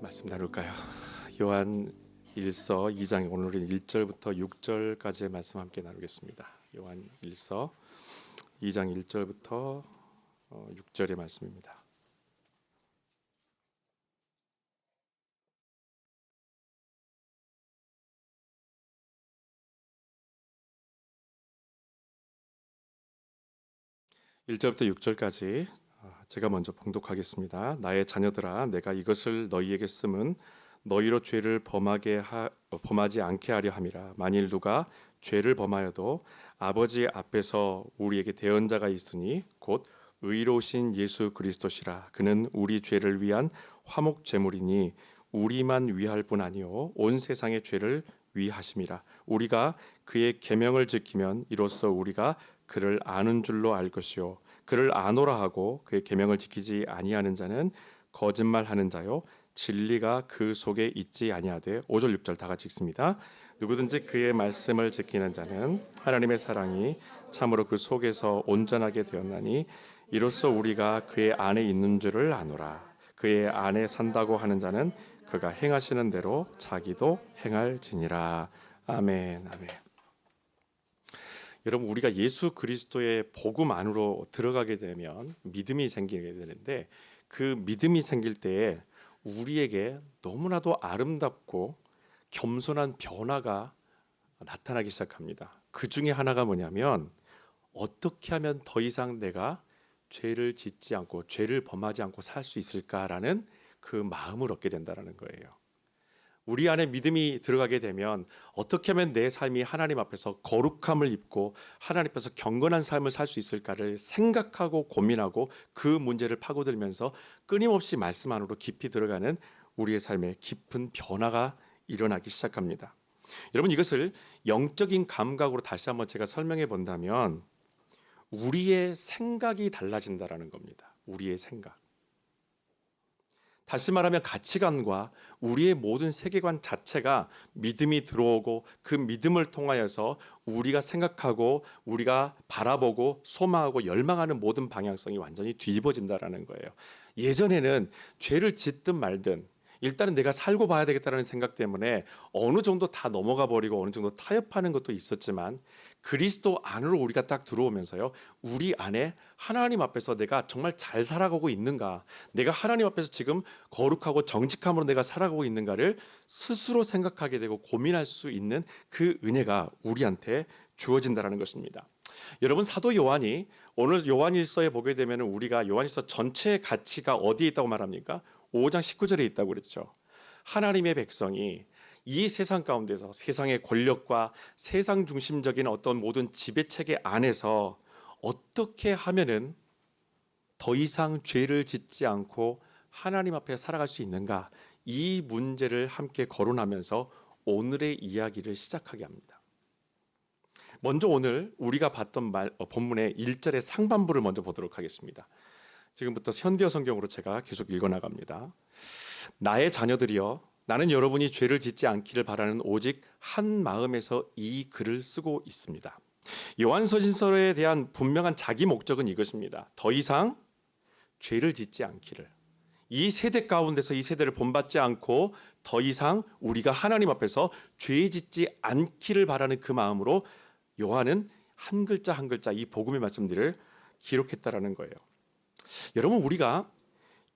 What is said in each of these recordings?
말씀 나눌까요? 요한 1서 2장 오늘은 1절부터 6절까지의 말씀 함께 나누겠습니다. 요한 1서 2장 1절부터 6절의 말씀입니다. (1절부터 6절까지) 제가 먼저 봉독하겠습니다. 나의 자녀들아, 내가 이것을 너희에게 쓰면 너희로 죄를 범하지 않게 하려 함이라. 만일 누가 죄를 범하여도 아버지 앞에서 우리에게 대언자가 있으니 곧 의로우신 예수 그리스도시라. 그는 우리 죄를 위한 화목 제물이니 우리만 위할 뿐 아니요 온 세상의 죄를 위하심이라. 우리가 그의 계명을 지키면 이로써 우리가 그를 아는 줄로 알 것이요 그를 아노라 하고 그의 계명을 지키지 아니하는 자는 거짓말하는 자요 진리가 그 속에 있지 아니하되. 5절 6절 다 같이 읽습니다. 누구든지 그의 말씀을 지키는 자는 하나님의 사랑이 참으로 그 속에서 온전하게 되었나니 이로써 우리가 그의 안에 있는 줄을 아노라. 그의 안에 산다고 하는 자는 그가 행하시는 대로 자기도 행할지니라. 아멘. 아멘. 여러분, 우리가 예수 그리스도의 복음 안으로 들어가게 되면 믿음이 생기게 되는데, 그 믿음이 생길 때에 우리에게 너무나도 아름답고 겸손한 변화가 나타나기 시작합니다. 그 중에 하나가 뭐냐면, 어떻게 하면 더 이상 내가 죄를 짓지 않고 죄를 범하지 않고 살 수 있을까라는 그 마음을 얻게 된다는 거예요. 우리 안에 믿음이 들어가게 되면 어떻게 하면 내 삶이 하나님 앞에서 거룩함을 입고 하나님 앞에서 경건한 삶을 살 수 있을까를 생각하고 고민하고 그 문제를 파고들면서 끊임없이 말씀 안으로 깊이 들어가는 우리의 삶에 깊은 변화가 일어나기 시작합니다. 여러분, 이것을 영적인 감각으로 다시 한번 제가 설명해 본다면 우리의 생각이 달라진다라는 겁니다. 우리의 생각. 다시 말하면 가치관과 우리의 모든 세계관 자체가 믿음이 들어오고 그 믿음을 통하여서 우리가 생각하고 우리가 바라보고 소망하고 열망하는 모든 방향성이 완전히 뒤집어진다라는 거예요. 예전에는 죄를 짓든 말든 일단은 내가 살고 봐야 되겠다는 생각 때문에 어느 정도 다 넘어가 버리고 어느 정도 타협하는 것도 있었지만, 그리스도 안으로 우리가 딱 들어오면서요, 우리 안에 하나님 앞에서 내가 정말 잘 살아가고 있는가, 내가 하나님 앞에서 지금 거룩하고 정직함으로 내가 살아가고 있는가를 스스로 생각하게 되고 고민할 수 있는 그 은혜가 우리한테 주어진다는 것입니다. 여러분, 사도 요한이 오늘 요한일서에 보게 되면 우리가 요한일서 전체의 가치가 어디에 있다고 말합니까? 5장 19절에 있다고 그랬죠. 하나님의 백성이 이 세상 가운데서 세상의 권력과 세상 중심적인 어떤 모든 지배체계 안에서 어떻게 하면은 더 이상 죄를 짓지 않고 하나님 앞에 살아갈 수 있는가, 이 문제를 함께 거론하면서 오늘의 이야기를 시작하게 합니다. 먼저 오늘 우리가 봤던 본문의 1절의 상반부를 먼저 보도록 하겠습니다. 지금부터 현대어 성경으로 제가 계속 읽어나갑니다. 나의 자녀들이여, 나는 여러분이 죄를 짓지 않기를 바라는 오직 한 마음에서 이 글을 쓰고 있습니다. 요한서신서에 대한 분명한 자기 목적은 이것입니다. 더 이상 죄를 짓지 않기를, 이 세대 가운데서 이 세대를 본받지 않고 더 이상 우리가 하나님 앞에서 죄 짓지 않기를 바라는 그 마음으로 요한은 한 글자 한 글자 이 복음의 말씀들을 기록했다라는 거예요. 여러분, 우리가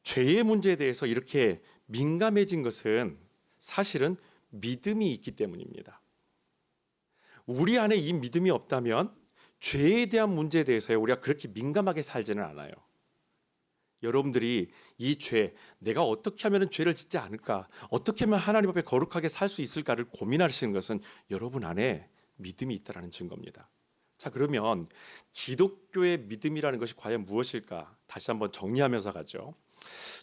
죄의 문제에 대해서 이렇게 민감해진 것은 사실은 믿음이 있기 때문입니다. 우리 안에 이 믿음이 없다면 죄에 대한 문제에 대해서 우리가 그렇게 민감하게 살지는 않아요. 여러분들이 이 죄, 내가 어떻게 하면 죄를 짓지 않을까, 어떻게 하면 하나님 앞에 거룩하게 살 수 있을까를 고민하시는 것은 여러분 안에 믿음이 있다는 증거입니다. 자, 그러면 기독교의 믿음이라는 것이 과연 무엇일까? 다시 한번 정리하면서 가죠.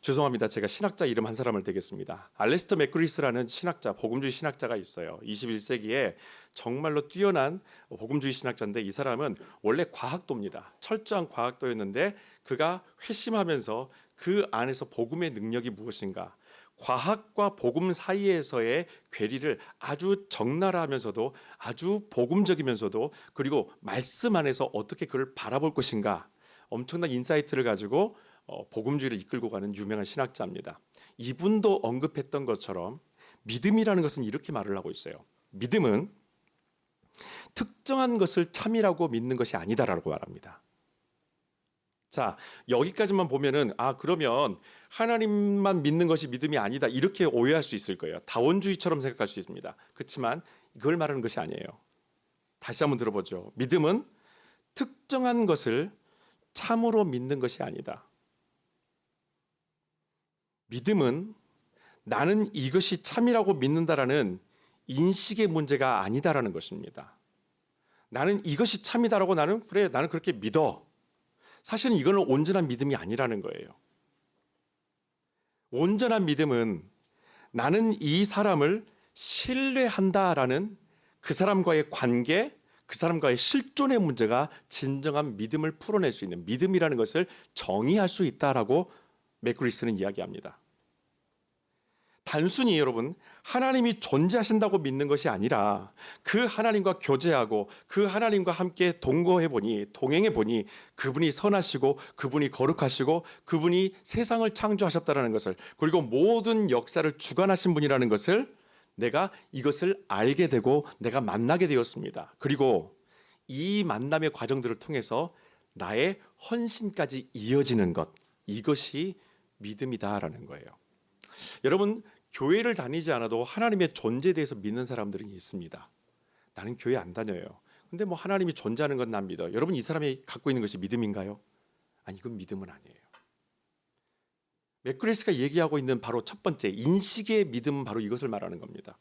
죄송합니다. 제가 신학자 이름 한 사람을 대겠습니다. 알레스터 맥그리스라는 신학자, 복음주의 신학자가 있어요. 21세기에 정말로 뛰어난 복음주의 신학자인데, 이 사람은 원래 과학도입니다. 철저한 과학도였는데 그가 회심하면서 그 안에서 복음의 능력이 무엇인가, 과학과 복음 사이에서의 괴리를 아주 적나라하면서도 아주 복음적이면서도 그리고 말씀 안에서 어떻게 그를 바라볼 것인가, 엄청난 인사이트를 가지고 복음주의를 이끌고 가는 유명한 신학자입니다. 이분도 언급했던 것처럼 믿음이라는 것은 이렇게 말을 하고 있어요. 믿음은 특정한 것을 참이라고 믿는 것이 아니다라고 말합니다. 자, 여기까지만 보면은 그러면 하나님만 믿는 것이 믿음이 아니다 이렇게 오해할 수 있을 거예요. 다원주의처럼 생각할 수 있습니다. 그렇지만 이걸 말하는 것이 아니에요. 다시 한번 들어보죠. 믿음은 특정한 것을 참으로 믿는 것이 아니다. 믿음은 나는 이것이 참이라고 믿는다라는 인식의 문제가 아니다라는 것입니다. 나는 이것이 참이다라고 나는 그렇게 믿어. 사실은 이거는 온전한 믿음이 아니라는 거예요. 온전한 믿음은 나는 이 사람을 신뢰한다라는 그 사람과의 관계, 그 사람과의 실존의 문제가 진정한 믿음을 풀어낼 수 있는 믿음이라는 것을 정의할 수 있다라고 맥그리스는 이야기합니다. 단순히 여러분 하나님이 존재하신다고 믿는 것이 아니라 그 하나님과 교제하고 그 하나님과 함께 동행해 보니 그분이 선하시고 그분이 거룩하시고 그분이 세상을 창조하셨다는 것을, 그리고 모든 역사를 주관하신 분이라는 것을 내가 이것을 알게 되고 내가 만나게 되었습니다. 그리고 이 만남의 과정들을 통해서 나의 헌신까지 이어지는 것, 이것이 믿음이다라는 거예요. 여러분, 교회를 다니지 않아도 하나님의 존재에 대해서 믿는 사람들은 있습니다. 나는 교회 안 다녀요. 근데 뭐 하나님이 존재하는 건 난 믿어. 여러분, 이 사람이 갖고 있는 것이 믿음인가요? 아니, 이건 믿음은 아니에요. 맥그리스가 얘기하고 있는 바로 첫 번째 인식의 믿음은 바로 이것을 말하는 겁니다.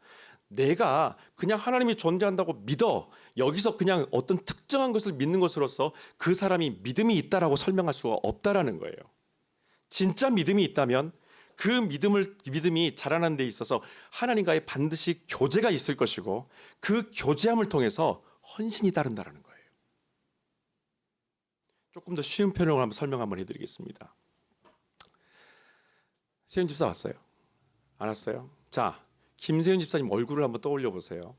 내가 그냥 하나님이 존재한다고 믿어. 여기서 그냥 어떤 특정한 것을 믿는 것으로서 그 사람이 믿음이 있다라고 설명할 수가 없다라는 거예요. 진짜 믿음이 있다면 그 믿음이 자라나는 데 있어서 하나님과의 반드시 교제가 있을 것이고 그 교제함을 통해서 헌신이 따른다는 거예요. 조금 더 쉬운 표현으로 한번 설명 한번 해드리겠습니다. 세윤 집사 왔어요? 안 왔어요? 자, 김세윤 집사님 얼굴을 한번 떠올려 보세요.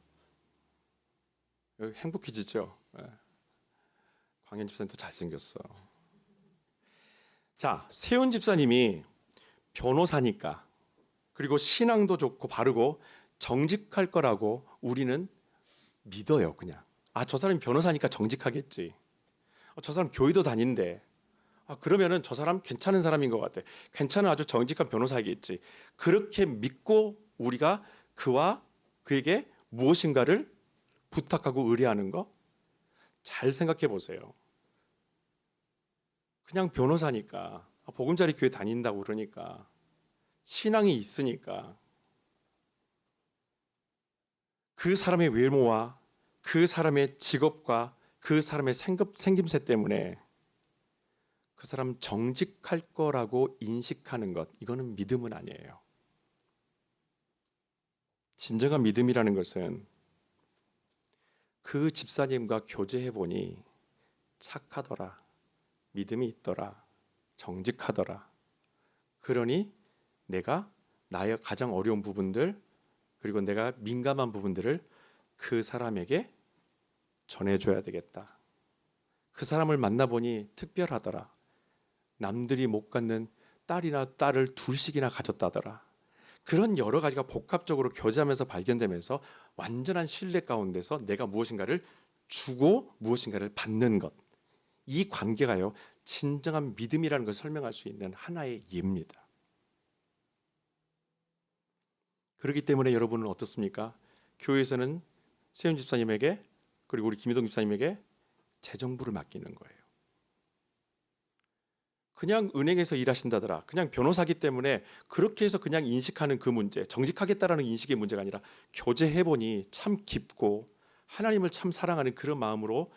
행복해지죠? 광현 집사님 또 잘생겼어. 자, 세윤 집사님이 변호사니까, 그리고 신앙도 좋고 바르고 정직할 거라고 우리는 믿어요. 그냥 저 사람이 변호사니까 정직하겠지. 저 사람 교회도 다닌대. 그러면은 저 사람 괜찮은 사람인 것 같아. 괜찮은 아주 정직한 변호사이겠지. 그렇게 믿고 우리가 그에게 무엇인가를 부탁하고 의뢰하는 거 잘 생각해 보세요. 그냥 변호사니까, 보금자리 교회 다닌다고 그러니까, 신앙이 있으니까 그 사람의 외모와 그 사람의 직업과 그 사람의 생김새 때문에 그 사람 정직할 거라고 인식하는 것, 이거는 믿음은 아니에요. 진정한 믿음이라는 것은 그 집사님과 교제해 보니 착하더라, 믿음이 있더라, 정직하더라. 그러니 내가 나의 가장 어려운 부분들, 그리고 내가 민감한 부분들을 그 사람에게 전해줘야 되겠다. 그 사람을 만나보니 특별하더라. 남들이 못 갖는 딸을 둘씩이나 가졌다더라. 그런 여러 가지가 복합적으로 교제하면서 발견되면서 완전한 신뢰 가운데서 내가 무엇인가를 주고 무엇인가를 받는 것, 이 관계가요 진정한 믿음이라는 것을 설명할 수 있는 하나의 예입니다. 그렇기 때문에 여러분은 어떻습니까? 교회에서는 세윤 집사님에게, 그리고 우리 김희동 집사님에게 재정부를 맡기는 거예요. 그냥 은행에서 일하신다더라, 그냥 변호사기 때문에 그렇게 해서 그냥 인식하는 그 문제, 정직하겠다라는 인식의 문제가 아니라 교제해보니 참 깊고 하나님을 참 사랑하는 그런 마음으로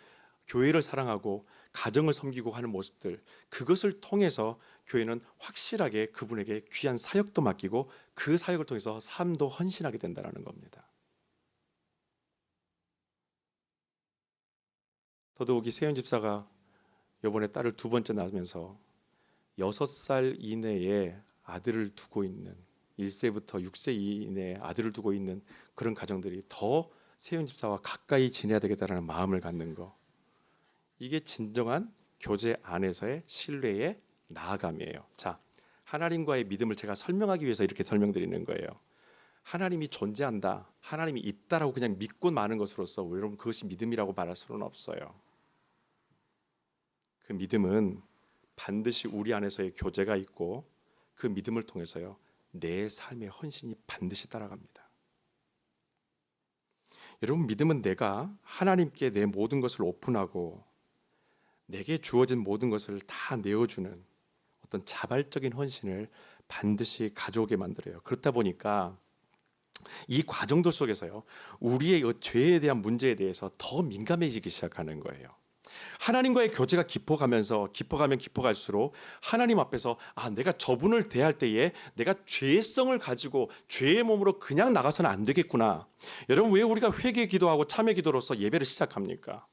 교회를 사랑하고 가정을 섬기고 하는 모습들, 그것을 통해서 교회는 확실하게 그분에게 귀한 사역도 맡기고 그 사역을 통해서 삶도 헌신하게 된다는 겁니다. 더더욱이 세연 집사가 이번에 딸을 두 번째 낳으면서 6살 이내에 아들을 두고 있는, 1세부터 6세 이내에 아들을 두고 있는 그런 가정들이 더 세연 집사와 가까이 지내야 되겠다는 마음을 갖는 거, 이게 진정한 교제 안에서의 신뢰의 나아감이에요. 자, 하나님과의 믿음을 제가 설명하기 위해서 이렇게 설명드리는 거예요. 하나님이 존재한다, 하나님이 있다라고 그냥 믿고 마는 것으로서 여러분 그것이 믿음이라고 말할 수는 없어요. 그 믿음은 반드시 우리 안에서의 교제가 있고 그 믿음을 통해서요 내 삶의 헌신이 반드시 따라갑니다. 여러분 믿음은 내가 하나님께 내 모든 것을 오픈하고 내게 주어진 모든 것을 다 내어주는 어떤 자발적인 헌신을 반드시 가져오게 만들어요. 그렇다 보니까 이 과정도 속에서요 우리의 죄에 대한 문제에 대해서 더 민감해지기 시작하는 거예요. 하나님과의 교제가 깊어가면 깊어갈수록 하나님 앞에서 내가 저분을 대할 때에 내가 죄성을 가지고 죄의 몸으로 그냥 나가서는 안 되겠구나. 여러분 왜 우리가 회개 기도하고 참회 기도로서 예배를 시작합니까?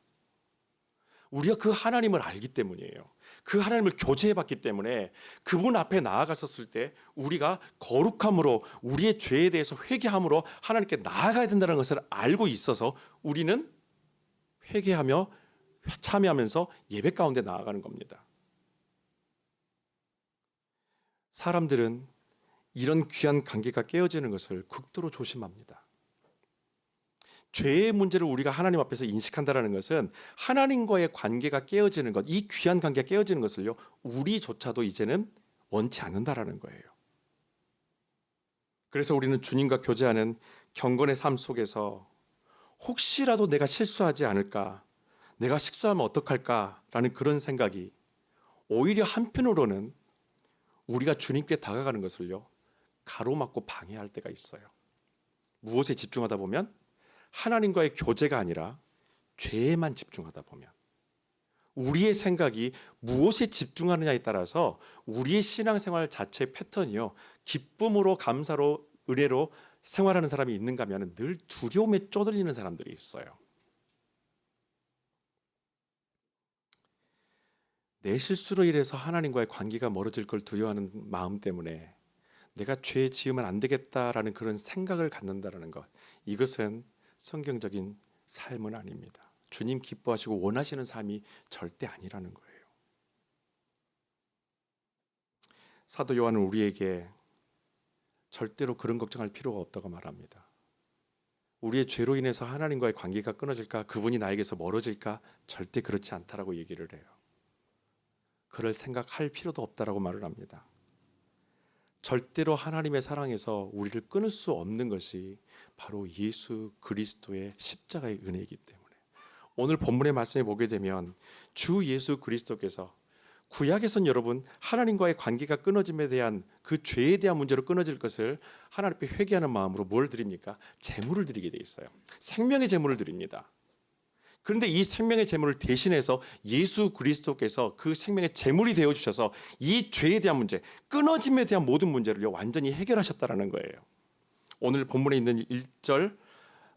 우리가 그 하나님을 알기 때문이에요. 그 하나님을 교제해봤기 때문에 그분 앞에 나아갔었을 때 우리가 거룩함으로 우리의 죄에 대해서 회개함으로 하나님께 나아가야 된다는 것을 알고 있어서 우리는 회개하며 참여하면서 예배 가운데 나아가는 겁니다. 사람들은 이런 귀한 관계가 깨어지는 것을 극도로 조심합니다. 죄의 문제를 우리가 하나님 앞에서 인식한다는 것은 하나님과의 관계가 깨어지는 것, 이 귀한 관계가 깨어지는 것을요 우리조차도 이제는 원치 않는다라는 거예요. 그래서 우리는 주님과 교제하는 경건의 삶 속에서 혹시라도 내가 실수하지 않을까, 내가 실수하면 어떡할까라는 그런 생각이 오히려 한편으로는 우리가 주님께 다가가는 것을요 가로막고 방해할 때가 있어요. 무엇에 집중하다 보면 하나님과의 교제가 아니라 죄에만 집중하다 보면 우리의 생각이 무엇에 집중하느냐에 따라서 우리의 신앙생활 자체의 패턴이요 기쁨으로 감사로 은혜로 생활하는 사람이 있는가 하면 늘 두려움에 쪼들리는 사람들이 있어요. 내 실수로 인해서 하나님과의 관계가 멀어질 걸 두려워하는 마음 때문에 내가 죄 지으면 안 되겠다라는 그런 생각을 갖는다는 것, 이것은 성경적인 삶은 아닙니다. 주님 기뻐하시고 원하시는 삶이 절대 아니라는 거예요. 사도 요한은 우리에게 절대로 그런 걱정할 필요가 없다고 말합니다. 우리의 죄로 인해서 하나님과의 관계가 끊어질까, 그분이 나에게서 멀어질까, 절대 그렇지 않다라고 얘기를 해요. 그럴 생각할 필요도 없다라고 말을 합니다. 절대로 하나님의 사랑에서 우리를 끊을 수 없는 것이 바로 예수 그리스도의 십자가의 은혜이기 때문에 오늘 본문의 말씀에 보게 되면 주 예수 그리스도께서 구약에선 여러분 하나님과의 관계가 끊어짐에 대한 그 죄에 대한 문제로 끊어질 것을 하나님 앞에 회개하는 마음으로 뭘 드립니까? 제물을 드리게 돼 있어요. 생명의 제물을 드립니다. 그런데 이 생명의 제물을 대신해서 예수 그리스도께서 그 생명의 제물이 되어주셔서 이 죄에 대한 문제, 끊어짐에 대한 모든 문제를 완전히 해결하셨다는 거예요. 오늘 본문에 있는 1절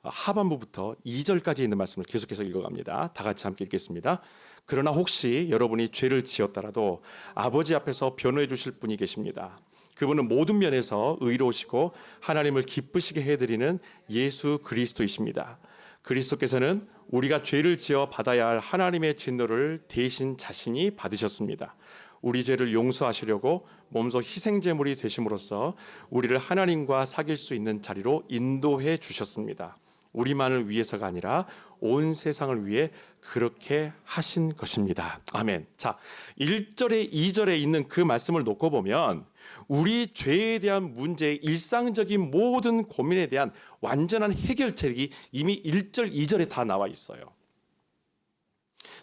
하반부부터 2절까지 있는 말씀을 계속해서 읽어갑니다. 다 같이 함께 읽겠습니다. 그러나 혹시 여러분이 죄를 지었더라도 아버지 앞에서 변호해 주실 분이 계십니다. 그분은 모든 면에서 의로우시고 하나님을 기쁘시게 해드리는 예수 그리스도이십니다. 그리스도께서는 우리가 죄를 지어 받아야 할 하나님의 진노를 대신 자신이 받으셨습니다. 우리 죄를 용서하시려고 몸소 희생제물이 되심으로써 우리를 하나님과 사귈 수 있는 자리로 인도해 주셨습니다. 우리만을 위해서가 아니라 온 세상을 위해 그렇게 하신 것입니다. 아멘. 자, 1절에 2절에 있는 그 말씀을 놓고 보면 우리 죄에 대한 문제의 일상적인 모든 고민에 대한 완전한 해결책이 이미 1절, 2절에 다 나와 있어요.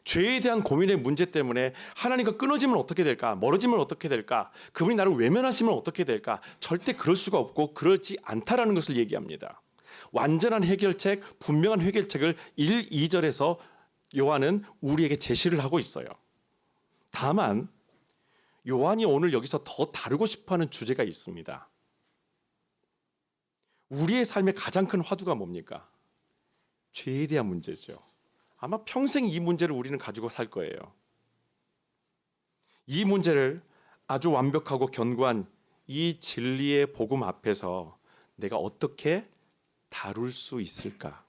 죄에 대한 고민의 문제 때문에 하나님과 끊어지면 어떻게 될까? 멀어지면 어떻게 될까? 그분이 나를 외면하시면 어떻게 될까? 절대 그럴 수가 없고 그렇지 않다라는 것을 얘기합니다. 완전한 해결책, 분명한 해결책을 1, 2절에서 요한은 우리에게 제시를 하고 있어요. 다만 요한이 오늘 여기서 더 다루고 싶어하는 주제가 있습니다. 우리의 삶의 가장 큰 화두가 뭡니까? 죄에 대한 문제죠. 아마 평생 이 문제를 우리는 가지고 살 거예요. 이 문제를 아주 완벽하고 견고한 이 진리의 복음 앞에서 내가 어떻게 다룰 수 있을까?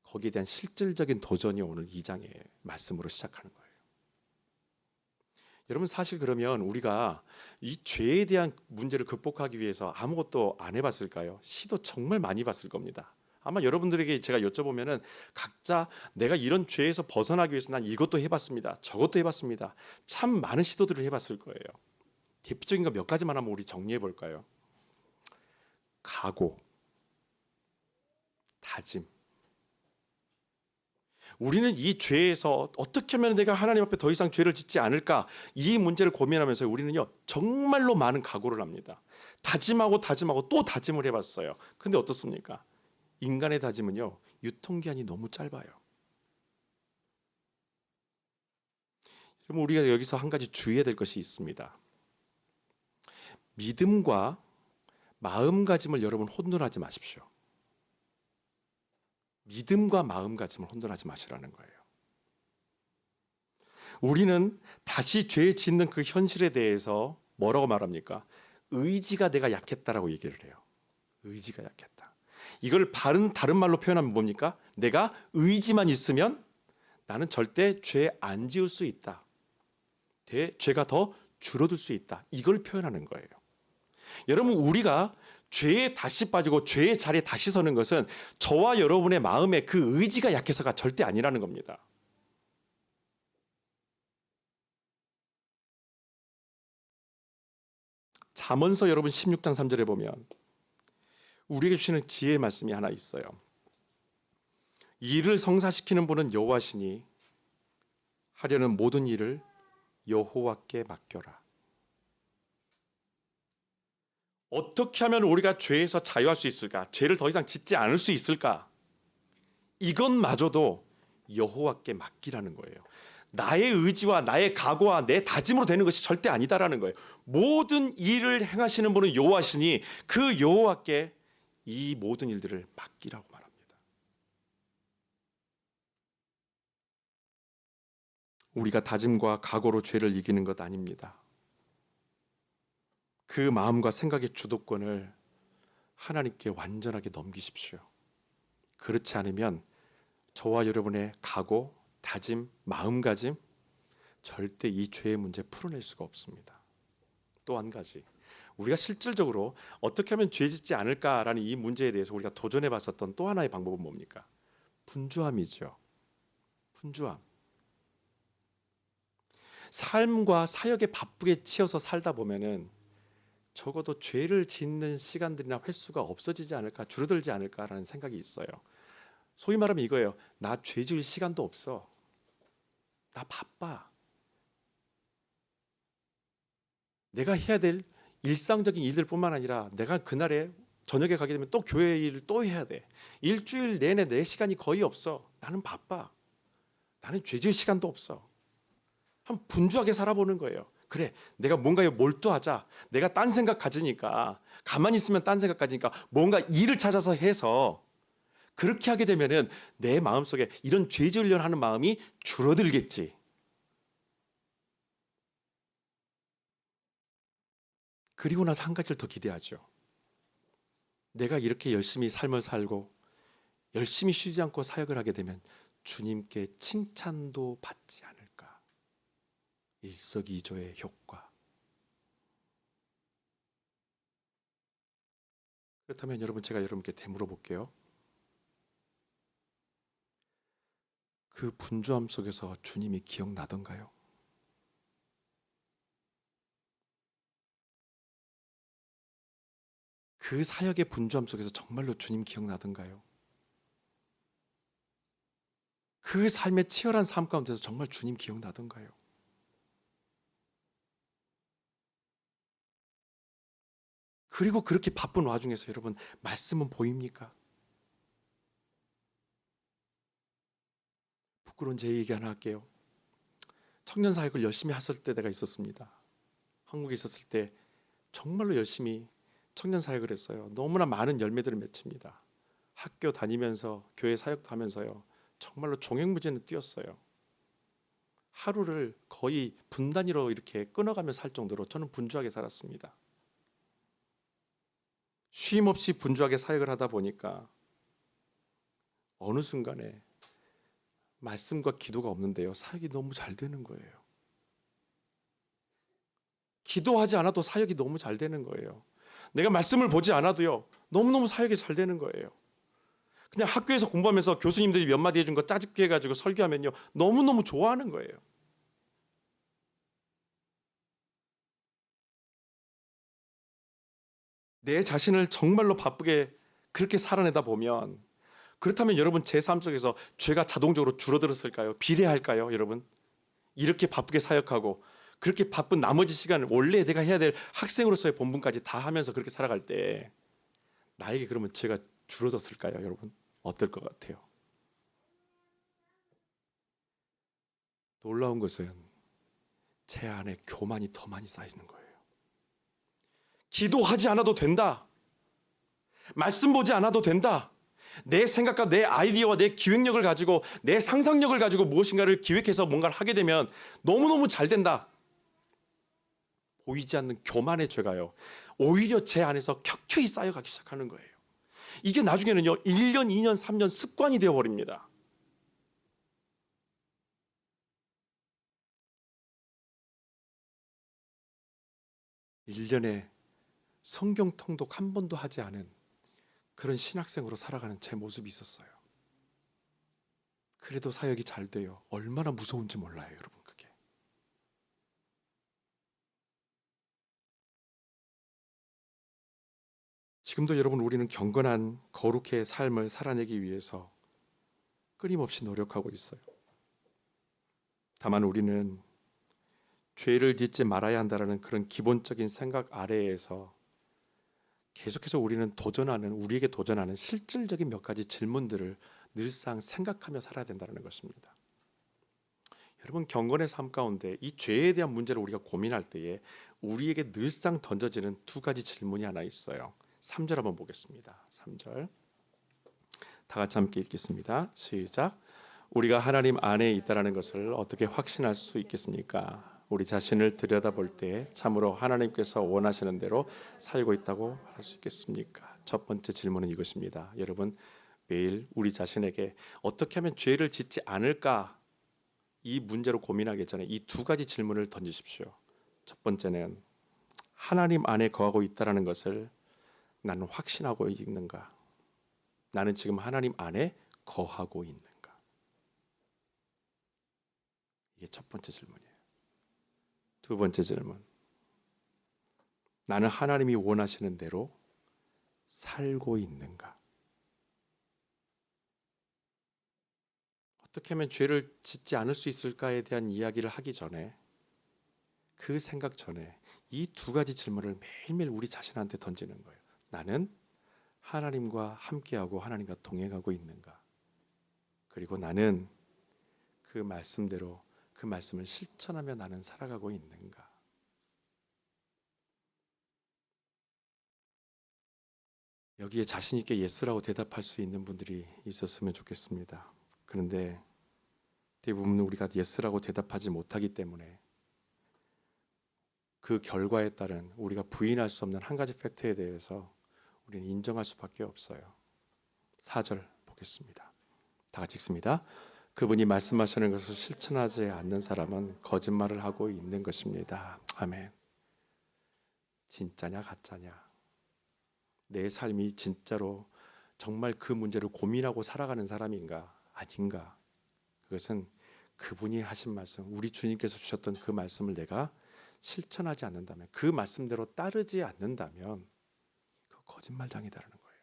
거기에 대한 실질적인 도전이 오늘 2장의 말씀으로 시작하는 거예요. 여러분 사실 그러면 우리가 이 죄에 대한 문제를 극복하기 위해서 아무것도 안 해봤을까요? 시도 정말 많이 봤을 겁니다. 아마 여러분들에게 제가 여쭤보면은 각자 내가 이런 죄에서 벗어나기 위해서 난 이것도 해봤습니다. 저것도 해봤습니다. 참 많은 시도들을 해봤을 거예요. 대표적인 거 몇 가지만 한번 우리 정리해 볼까요? 각오, 다짐. 우리는 이 죄에서 어떻게 하면 내가 하나님 앞에 더 이상 죄를 짓지 않을까, 이 문제를 고민하면서 우리는요 정말로 많은 각오를 합니다. 다짐하고 다짐하고 또 다짐을 해봤어요. 근데 어떻습니까? 인간의 다짐은요 유통기한이 너무 짧아요. 그럼 우리가 여기서 한 가지 주의해야 될 것이 있습니다. 믿음과 마음가짐을 여러분 혼돈하지 마십시오. 믿음과 마음가짐을 혼돈하지 마시라는 거예요. 우리는 다시 죄 짓는 그 현실에 대해서 뭐라고 말합니까? 의지가 내가 약했다라고 얘기를 해요. 의지가 약했다. 이걸 다른 말로 표현하면 뭡니까? 내가 의지만 있으면 나는 절대 죄 안 지을 수 있다. 죄가 더 줄어들 수 있다. 이걸 표현하는 거예요. 여러분 우리가 죄에 다시 빠지고 죄의 자리에 다시 서는 것은 저와 여러분의 마음에 그 의지가 약해서가 절대 아니라는 겁니다. 잠언서 여러분 16장 3절에 보면 우리에게 주시는 지혜의 말씀이 하나 있어요. 일을 성사시키는 분은 여호와시니 하려는 모든 일을 여호와께 맡겨라. 어떻게 하면 우리가 죄에서 자유할 수 있을까? 죄를 더 이상 짓지 않을 수 있을까? 이것마저도 여호와께 맡기라는 거예요. 나의 의지와 나의 각오와 내 다짐으로 되는 것이 절대 아니다라는 거예요. 모든 일을 행하시는 분은 여호와시니 그 여호와께 이 모든 일들을 맡기라고 말합니다. 우리가 다짐과 각오로 죄를 이기는 것 아닙니다. 그 마음과 생각의 주도권을 하나님께 완전하게 넘기십시오. 그렇지 않으면 저와 여러분의 각오, 다짐, 마음가짐 절대 이 죄의 문제 풀어낼 수가 없습니다. 또 한 가지, 우리가 실질적으로 어떻게 하면 죄 짓지 않을까라는 이 문제에 대해서 우리가 도전해 봤었던 또 하나의 방법은 뭡니까? 분주함이죠. 분주함. 삶과 사역에 바쁘게 치여서 살다 보면은 적어도 죄를 짓는 시간들이나 횟수가 없어지지 않을까, 줄어들지 않을까라는 생각이 있어요. 소위 말하면 이거예요. 나 죄 지을 시간도 없어. 나 바빠. 내가 해야 될 일상적인 일들뿐만 아니라 내가 그날에 저녁에 가게 되면 또 교회 일을 또 해야 돼. 일주일 내내 내 시간이 거의 없어. 나는 바빠. 나는 죄 지을 시간도 없어. 한번 분주하게 살아보는 거예요. 그래, 내가 뭔가에 몰두하자. 내가 딴 생각 가지니까, 가만히 있으면 딴 생각 가지니까 뭔가 일을 찾아서 해서 그렇게 하게 되면은 내 마음속에 이런 죄 지으려 하는 마음이 줄어들겠지. 그리고 나서 한 가지를 더 기대하죠. 내가 이렇게 열심히 삶을 살고 열심히 쉬지 않고 사역을 하게 되면 주님께 칭찬도 받지 않을까. 일석이조의 효과. 그렇다면 여러분, 제가 여러분께 되물어 볼게요. 그 분주함 속에서 주님이 기억나던가요? 그 사역의 분주함 속에서 정말로 주님 기억나던가요? 그 삶의 치열한 삶 가운데서 정말 주님 기억나던가요? 그리고 그렇게 바쁜 와중에서 여러분 말씀은 보입니까? 부끄러운 제 얘기 하나 할게요. 청년 사역을 열심히 했을 때가 있었습니다. 한국에 있었을 때 정말로 열심히 청년 사역을 했어요. 너무나 많은 열매들을 맺습니다. 학교 다니면서 교회 사역도 하면서요. 정말로 종횡무진을 뛰었어요. 하루를 거의 분 단위로 이렇게 끊어가며 살 정도로 저는 분주하게 살았습니다. 쉼 없이 분주하게 사역을 하다 보니까 어느 순간에 말씀과 기도가 없는데요. 사역이 너무 잘 되는 거예요. 기도하지 않아도 사역이 너무 잘 되는 거예요. 내가 말씀을 보지 않아도요, 너무너무 사역이 잘 되는 거예요. 그냥 학교에서 공부하면서 교수님들이 몇 마디 해준 거 짜집기 해가지고 설교하면요, 너무너무 좋아하는 거예요. 내 자신을 정말로 바쁘게 그렇게 살아내다 보면, 그렇다면 여러분 제 삶 속에서 죄가 자동적으로 줄어들었을까요? 비례할까요, 여러분? 이렇게 바쁘게 사역하고 그렇게 바쁜 나머지 시간을 원래 내가 해야 될 학생으로서의 본분까지 다 하면서 그렇게 살아갈 때 나에게 그러면 죄가 줄어들었을까요, 여러분? 어떨 것 같아요? 놀라운 것은 제 안에 교만이 더 많이 쌓이는 거예요. 기도하지 않아도 된다. 말씀 보지 않아도 된다. 내 생각과 내 아이디어와 내 기획력을 가지고 내 상상력을 가지고 무엇인가를 기획해서 뭔가를 하게 되면 너무너무 잘 된다. 보이지 않는 교만의 죄가요, 오히려 제 안에서 켜켜이 쌓여가기 시작하는 거예요. 이게 나중에는요 1년, 2년, 3년 습관이 되어버립니다. 일 년에 성경 통독 한 번도 하지 않은 그런 신학생으로 살아가는 제 모습이 있었어요. 그래도 사역이 잘 돼요. 얼마나 무서운지 몰라요, 여러분. 그게 지금도 여러분, 우리는 경건한 거룩의 삶을 살아내기 위해서 끊임없이 노력하고 있어요. 다만 우리는 죄를 짓지 말아야 한다는 그런 기본적인 생각 아래에서 계속해서 우리에게 도전하는 실질적인 몇 가지 질문들을 늘상 생각하며 살아야 된다는 것입니다. 여러분, 경건의 삶 가운데 이 죄에 대한 문제를 우리가 고민할 때에 우리에게 늘상 던져지는 두 가지 질문이 하나 있어요. 3절 한번 보겠습니다. 3절 다 같이 함께 읽겠습니다. 시작. 우리가 하나님 안에 있다라는 것을 어떻게 확신할 수 있겠습니까? 우리 자신을 들여다볼 때 참으로 하나님께서 원하시는 대로 살고 있다고 할 수 있겠습니까? 첫 번째 질문은 이것입니다. 여러분, 매일 우리 자신에게 어떻게 하면 죄를 짓지 않을까, 이 문제로 고민하기 전에 이 두 가지 질문을 던지십시오. 첫 번째는 하나님 안에 거하고 있다라는 것을 나는 확신하고 있는가? 나는 지금 하나님 안에 거하고 있는가? 이게 첫 번째 질문이에요. 두 번째 질문, 나는 하나님이 원하시는 대로 살고 있는가? 어떻게 하면 죄를 짓지 않을 수 있을까에 대한 이야기를 하기 전에, 그 생각 전에 이 두 가지 질문을 매일매일 우리 자신한테 던지는 거예요. 나는 하나님과 함께하고 하나님과 동행하고 있는가? 그리고 나는 그 말씀대로 그 말씀을 실천하며 나는 살아가고 있는가? 여기에 자신 있게 예스라고 대답할 수 있는 분들이 있었으면 좋겠습니다. 그런데 대부분 우리가 예스라고 대답하지 못하기 때문에 그 결과에 따른 우리가 부인할 수 없는 한 가지 팩트에 대해서 우리는 인정할 수밖에 없어요. 4절 보겠습니다. 다 같이 읽습니다. 그분이 말씀하시는 것을 실천하지 않는 사람은 거짓말을 하고 있는 것입니다. 아멘. 진짜냐 가짜냐? 내 삶이 진짜로 정말 그 문제를 고민하고 살아가는 사람인가 아닌가? 그것은 그분이 하신 말씀, 우리 주님께서 주셨던 그 말씀을 내가 실천하지 않는다면, 그 말씀대로 따르지 않는다면 그 거짓말장이다라는 거예요.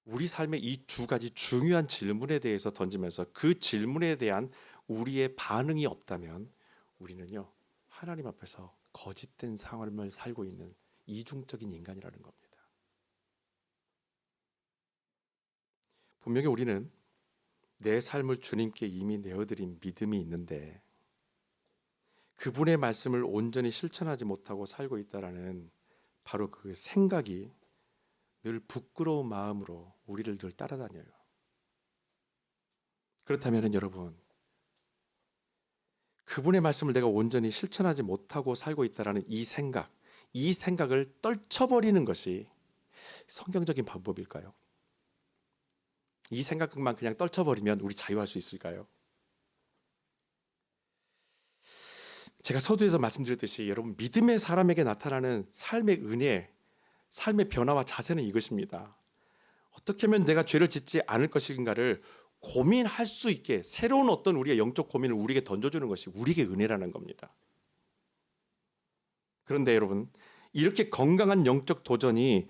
우리 삶의 이 두 가지 중요한 질문에 대해서 던지면서 그 질문에 대한 우리의 반응이 없다면 우리는요, 하나님 앞에서 거짓된 삶을 살고 있는 이중적인 인간이라는 겁니다. 분명히 우리는 내 삶을 주님께 이미 내어드린 믿음이 있는데 그분의 말씀을 온전히 실천하지 못하고 살고 있다라는 바로 그 생각이 늘 부끄러운 마음으로 우리를 늘 따라다녀요. 그렇다면 여러분, 그분의 말씀을 내가 온전히 실천하지 못하고 살고 있다라는 이 생각을 떨쳐버리는 것이 성경적인 방법일까요? 이 생각만 그냥 떨쳐버리면 우리 자유할 수 있을까요? 제가 서두에서 말씀드렸듯이 여러분 믿음의 사람에게 나타나는 삶의 은혜, 삶의 변화와 자세는 이것입니다. 어떻게 하면 내가 죄를 짓지 않을 것인가를 고민할 수 있게 새로운 어떤 우리의 영적 고민을 우리에게 던져주는 것이 우리에게 은혜라는 겁니다. 그런데 여러분, 이렇게 건강한 영적 도전이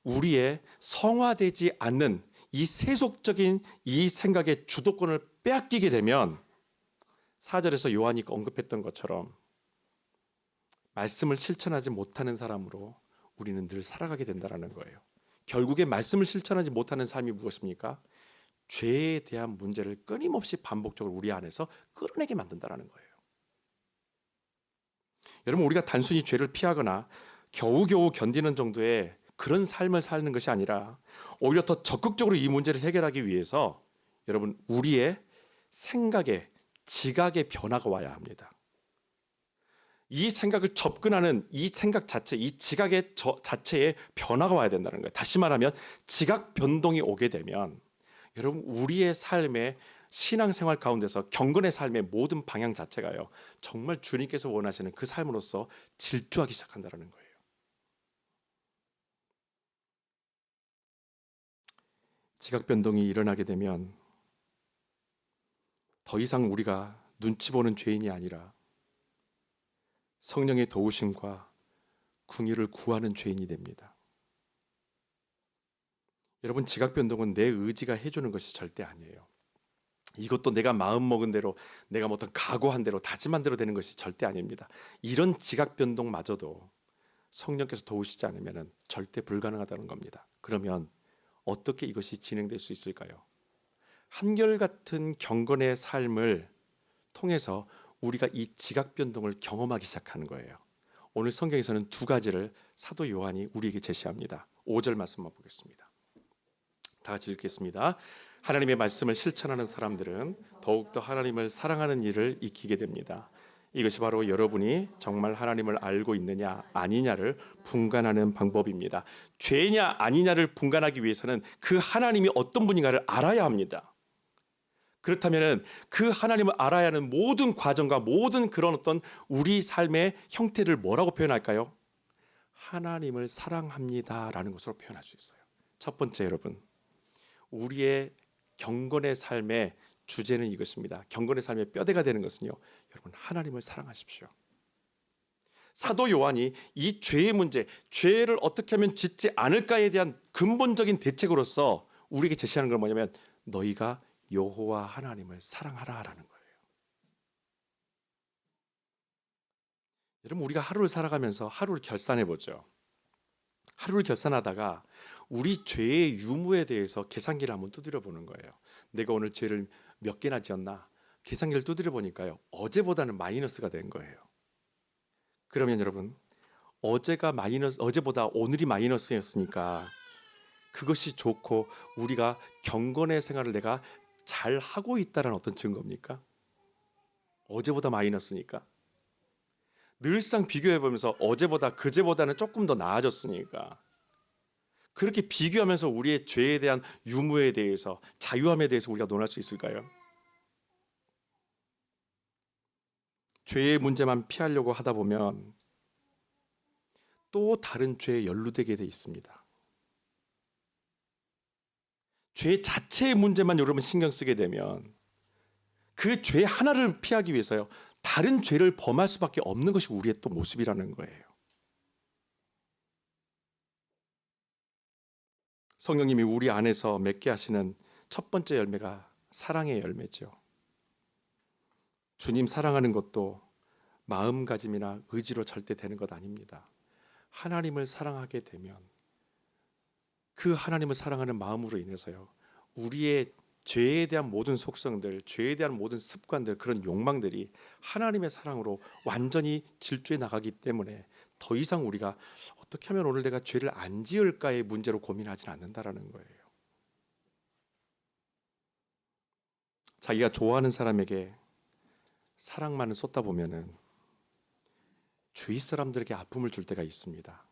우리의 성화되지 않는 이 세속적인 이 생각의 주도권을 빼앗기게 되면 4절에서 요한이 언급했던 것처럼 말씀을 실천하지 못하는 사람으로 우리는 늘 살아가게 된다는 거예요. 결국에 말씀을 실천하지 못하는 삶이 무엇입니까? 죄에 대한 문제를 끊임없이 반복적으로 우리 안에서 끌어내게 만든다는 거예요. 여러분, 우리가 단순히 죄를 피하거나 겨우겨우 견디는 정도의 그런 삶을 사는 것이 아니라 오히려 더 적극적으로 이 문제를 해결하기 위해서 여러분 우리의 생각의 지각의 변화가 와야 합니다. 이 생각을 접근하는 이 생각 자체, 이 지각의 자체에 변화가 와야 된다는 거예요. 다시 말하면 지각 변동이 오게 되면 여러분 우리의 삶의 신앙생활 가운데서 경건의 삶의 모든 방향 자체가요 정말 주님께서 원하시는 그 삶으로서 질주하기 시작한다는 거예요. 지각 변동이 일어나게 되면 더 이상 우리가 눈치 보는 죄인이 아니라 성령의 도우심과 긍휼을 구하는 죄인이 됩니다. 여러분, 지각 변동은 내 의지가 해주는 것이 절대 아니에요. 이것도 내가 마음먹은 대로, 내가 어떤 각오한 대로, 다짐한 대로 되는 것이 절대 아닙니다. 이런 지각 변동마저도 성령께서 도우시지 않으면 절대 불가능하다는 겁니다. 그러면 어떻게 이것이 진행될 수 있을까요? 한결같은 경건의 삶을 통해서 우리가 이 지각 변동을 경험하기 시작하는 거예요. 오늘 성경에서는 두 가지를 사도 요한이 우리에게 제시합니다. 5절 말씀만 보겠습니다. 다 같이 읽겠습니다. 하나님의 말씀을 실천하는 사람들은 더욱더 하나님을 사랑하는 일을 익히게 됩니다. 이것이 바로 여러분이 정말 하나님을 알고 있느냐 아니냐를 분간하는 방법입니다. 죄냐 아니냐를 분간하기 위해서는 그 하나님이 어떤 분인가를 알아야 합니다. 그렇다면 그 하나님을 알아야 하는 모든 과정과 모든 그런 어떤 우리 삶의 형태를 뭐라고 표현할까요? 하나님을 사랑합니다라는 것으로 표현할 수 있어요. 첫 번째, 여러분, 우리의 경건의 삶의 주제는 이것입니다. 경건의 삶의 뼈대가 되는 것은요, 여러분 하나님을 사랑하십시오. 사도 요한이 이 죄의 문제, 죄를 어떻게 하면 짓지 않을까에 대한 근본적인 대책으로서 우리에게 제시하는 건 뭐냐면 너희가 여호와 하나님을 사랑하라라는 거예요. 여러분, 우리가 하루를 살아가면서 하루를 결산해 보죠. 하루를 결산하다가 우리 죄의 유무에 대해서 계산기를 한번 두드려 보는 거예요. 내가 오늘 죄를 몇 개나 지었나? 계산기를 두드려 보니까요, 어제보다는 마이너스가 된 거예요. 그러면 여러분, 어제보다 오늘이 마이너스였으니까 그것이 좋고 우리가 경건의 생활을 내가 잘 하고 있다는 어떤 증거입니까? 어제보다 마이너스니까. 늘상 비교해 보면서 어제보다 그제보다는 조금 더 나아졌으니까. 그렇게 비교하면서 우리의 죄에 대한 유무에 대해서, 자유함에 대해서 우리가 논할 수 있을까요? 죄의 문제만 피하려고 하다 보면 또 다른 죄에 연루되게 돼 있습니다. 죄 자체의 문제만 여러분 신경 쓰게 되면 그 죄 하나를 피하기 위해서요, 다른 죄를 범할 수밖에 없는 것이 우리의 또 모습이라는 거예요. 성령님이 우리 안에서 맺게 하시는 첫 번째 열매가 사랑의 열매죠. 주님 사랑하는 것도 마음가짐이나 의지로 절대 되는 것 아닙니다. 하나님을 사랑하게 되면 그 하나님을 사랑하는 마음으로 인해서요, 우리의 죄에 대한 모든 속성들, 죄에 대한 모든 습관들, 그런 욕망들이 하나님의 사랑으로 완전히 질주해 나가기 때문에 더 이상 우리가 어떻게 하면 오늘 내가 죄를 안 지을까의 문제로 고민하지는 않는다라는 거예요. 자기가 좋아하는 사람에게 사랑만을 쏟다 보면은 주위 사람들에게 아픔을 줄 때가 있습니다.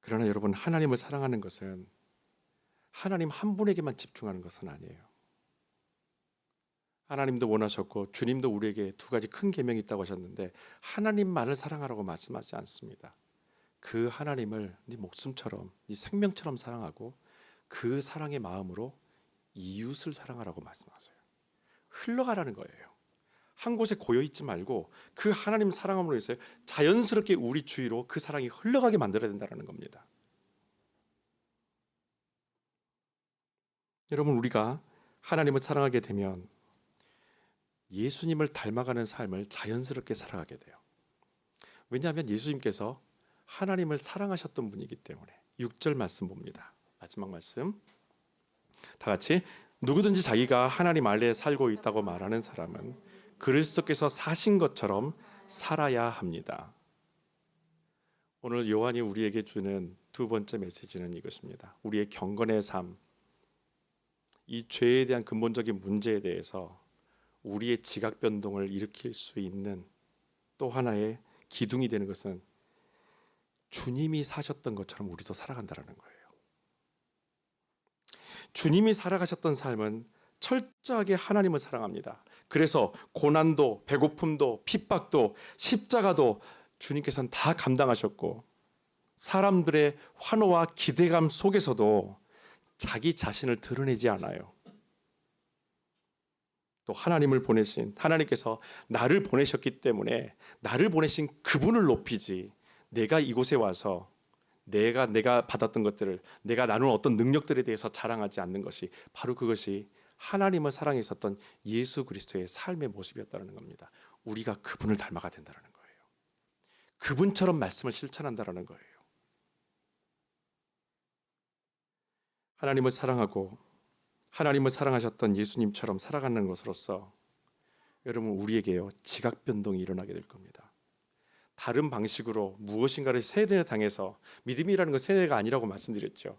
그러나 여러분, 하나님을 사랑하는 것은 하나님 한 분에게만 집중하는 것은 아니에요. 하나님도 원하셨고 주님도 우리에게 두 가지 큰 계명이 있다고 하셨는데 하나님만을 사랑하라고 말씀하지 않습니다. 그 하나님을 네 목숨처럼, 네 생명처럼 사랑하고 그 사랑의 마음으로 이웃을 사랑하라고 말씀하세요. 흘러가라는 거예요. 한 곳에 고여 있지 말고 그 하나님 사랑함으로 해서 자연스럽게 우리 주위로 그 사랑이 흘러가게 만들어야 된다는 겁니다. 여러분, 우리가 하나님을 사랑하게 되면 예수님을 닮아가는 삶을 자연스럽게 살아가게 돼요. 왜냐하면 예수님께서 하나님을 사랑하셨던 분이기 때문에. 6절 말씀 봅니다. 마지막 말씀 다 같이, 누구든지 자기가 하나님 아래에 살고 있다고 말하는 사람은 그리스도께서 사신 것처럼 살아야 합니다. 오늘 요한이 우리에게 주는 두 번째 메시지는 이것입니다. 우리의 경건의 삶, 이 죄에 대한 근본적인 문제에 대해서 우리의 지각 변동을 일으킬 수 있는 또 하나의 기둥이 되는 것은 주님이 사셨던 것처럼 우리도 살아간다는 거예요. 주님이 살아가셨던 삶은 철저하게 하나님을 사랑합니다. 그래서 고난도, 배고픔도, 핍박도, 십자가도 주님께서는 다 감당하셨고, 사람들의 환호와 기대감 속에서도 자기 자신을 드러내지 않아요. 또 하나님께서 나를 보내셨기 때문에 나를 보내신 그분을 높이지, 내가 이곳에 와서 내가 받았던 것들을, 내가 나눈 어떤 능력들에 대해서 자랑하지 않는 것이 바로 그것이 하나님을 사랑했었던 예수 그리스도의 삶의 모습이었다는 겁니다. 우리가 그분을 닮아가 된다는 거예요. 그분처럼 말씀을 실천한다는 거예요. 하나님을 사랑하고 하나님을 사랑하셨던 예수님처럼 살아가는 것으로서 여러분, 우리에게요 지각 변동이 일어나게 될 겁니다. 다른 방식으로 무엇인가를 세뇌당해서, 믿음이라는 건 세뇌가 아니라고 말씀드렸죠.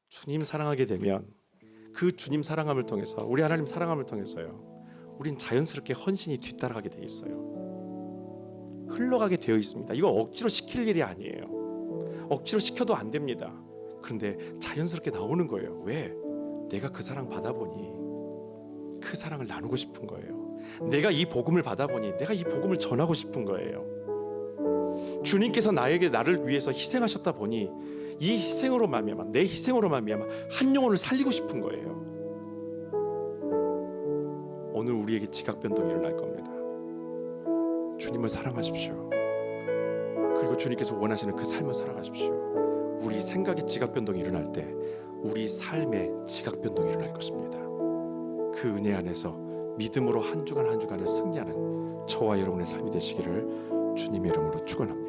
주님 사랑하게 되면 그 주님 사랑함을 통해서, 우리 하나님 사랑함을 통해서요, 우린 자연스럽게 헌신이 뒤따라가게 돼 있어요. 흘러가게 되어 있습니다. 이거 억지로 시킬 일이 아니에요. 억지로 시켜도 안 됩니다. 그런데 자연스럽게 나오는 거예요. 왜? 내가 그 사랑 받아보니 그 사랑을 나누고 싶은 거예요. 내가 이 복음을 받아보니 내가 이 복음을 전하고 싶은 거예요. 주님께서 나를 위해서 희생하셨다 보니 이 희생으로 말미암아, 내 희생으로 말미암아 한 영혼을 살리고 싶은 거예요. 오늘 우리에게 지각 변동이 일어날 겁니다. 주님을 사랑하십시오. 그리고 주님께서 원하시는 그 삶을 살아가십시오. 우리 생각의 지각 변동이 일어날 때 우리 삶의 지각 변동이 일어날 것입니다. 그 은혜 안에서 믿음으로 한 주간 한 주간을 승리하는 저와 여러분의 삶이 되시기를 주님의 이름으로 축원합니다.